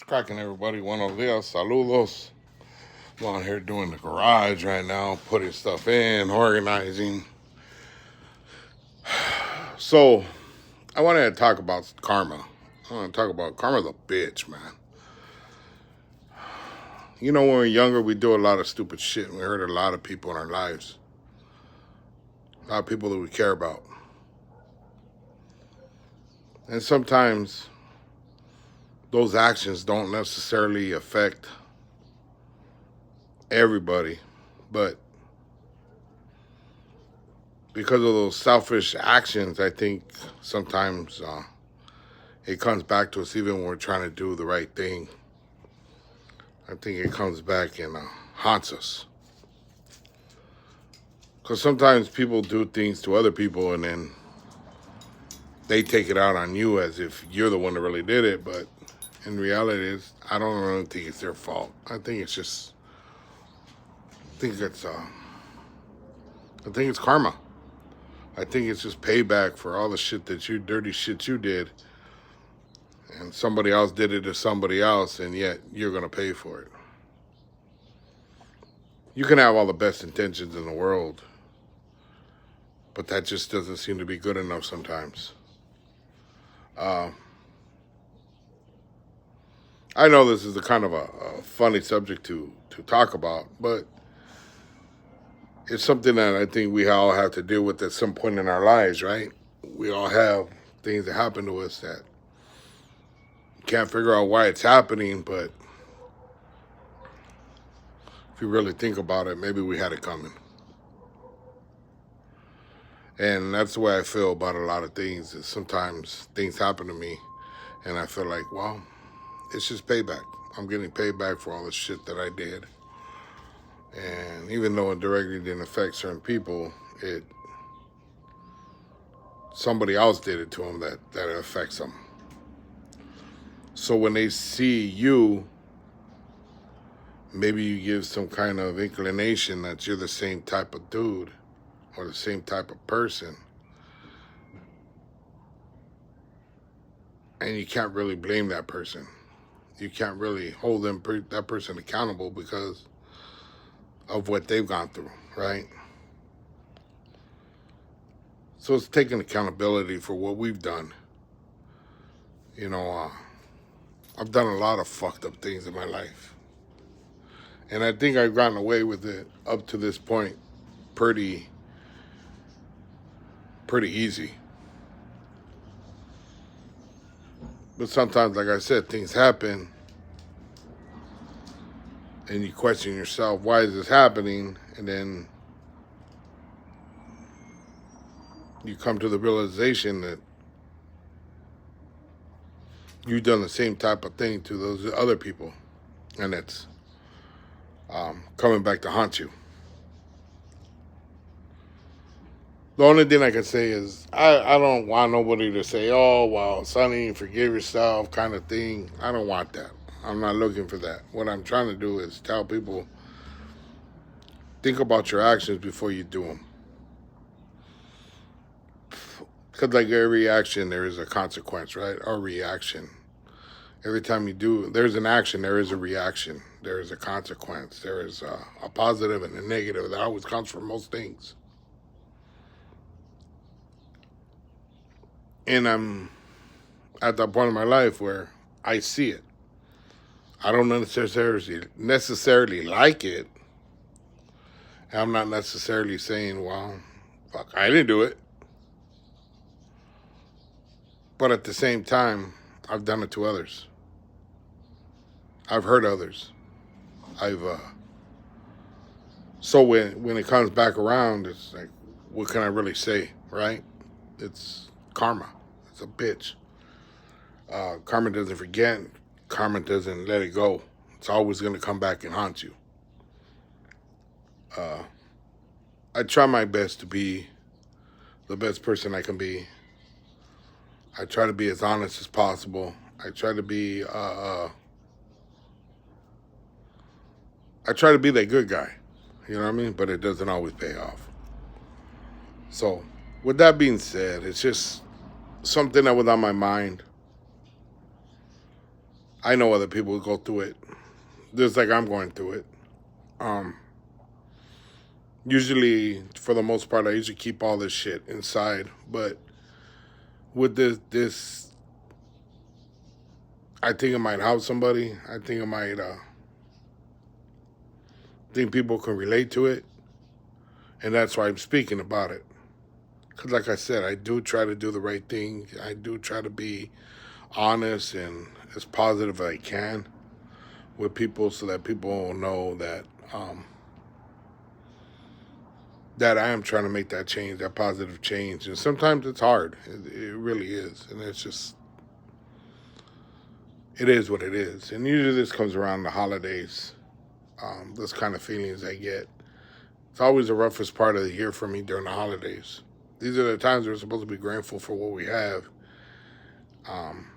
Cracking everybody. Buenos dias. Saludos. I'm on here doing the garage right now, putting stuff in, organizing. So, I wanted to talk about karma. I want to talk about karma's a bitch, man. You know, when we're younger, we do a lot of stupid shit. We hurt a lot of people in our lives. A lot of people that we care about. And sometimes those actions don't necessarily affect everybody, but because of those selfish actions, I think sometimes it comes back to us even when we're trying to do the right thing. I think it comes back and haunts us. Because sometimes people do things to other people and then they take it out on you as if you're the one that really did it, but in reality, I don't really think it's their fault. I think it's karma. I think it's just payback for all the shit dirty shit you did, and somebody else did it to somebody else, and yet you're gonna pay for it. You can have all the best intentions in the world, but that just doesn't seem to be good enough sometimes. I know this is a kind of a funny subject to talk about, but it's something that I think we all have to deal with at some point in our lives, right? We all have things that happen to us that can't figure out why it's happening, but if you really think about it, maybe we had it coming. And that's the way I feel about a lot of things, is sometimes things happen to me and I feel like, well, it's just payback. I'm getting payback for all the shit that I did. And even though it directly didn't affect certain people, somebody else did it to them that it affects them. So when they see you, maybe you give some kind of inclination that you're the same type of dude or the same type of person. And you can't really blame that person. You can't really hold that person accountable because of what they've gone through, right? So it's taking accountability for what we've done. You know, I've done a lot of fucked up things in my life. And I think I've gotten away with it up to this point pretty easy. But sometimes, like I said, things happen and you question yourself, why is this happening? And then you come to the realization that you've done the same type of thing to those other people. And it's coming back to haunt you. The only thing I can say is I don't want nobody to say, oh, well, Sonny, forgive yourself kind of thing. I don't want that. I'm not looking for that. What I'm trying to do is tell people, think about your actions before you do them. Because like every action, there is a consequence, right? Or reaction. Every time you do, there's an action, there is a reaction. There is a consequence. There is a positive and a negative. That always comes from most things. And I'm at that point in my life where I see it. I don't necessarily like it. And I'm not necessarily saying, well, fuck, I didn't do it. But at the same time, I've done it to others. I've hurt others. So when it comes back around, it's like, what can I really say, right? It's karma. It's a bitch. Karma doesn't forget. Karma doesn't let it go. It's always going to come back and haunt you. I try my best to be the best person I can be. I try to be as honest as possible. I try to be that good guy. You know what I mean? But it doesn't always pay off. So, with that being said, it's just something that was on my mind. I know other people who go through it just like I'm going through it. Um, Usually, for the most part, I usually keep all this shit inside. But with this, I think it might help somebody. I think it might. Think people can relate to it, and that's why I'm speaking about it. Because, like I said, I do try to do the right thing. I do try to be honest and as positive as I can with people, so that people will know that that I am trying to make that change, that positive change. And sometimes it's hard. It really is, and it's just it is what it is. And usually this comes around the holidays. Those kind of feelings I get. It's always the roughest part of the year for me during the holidays. These are the times we're supposed to be grateful for what we have. Um,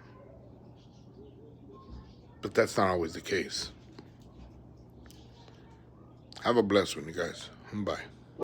but that's not always the case. Have a blessed one, you guys. Bye.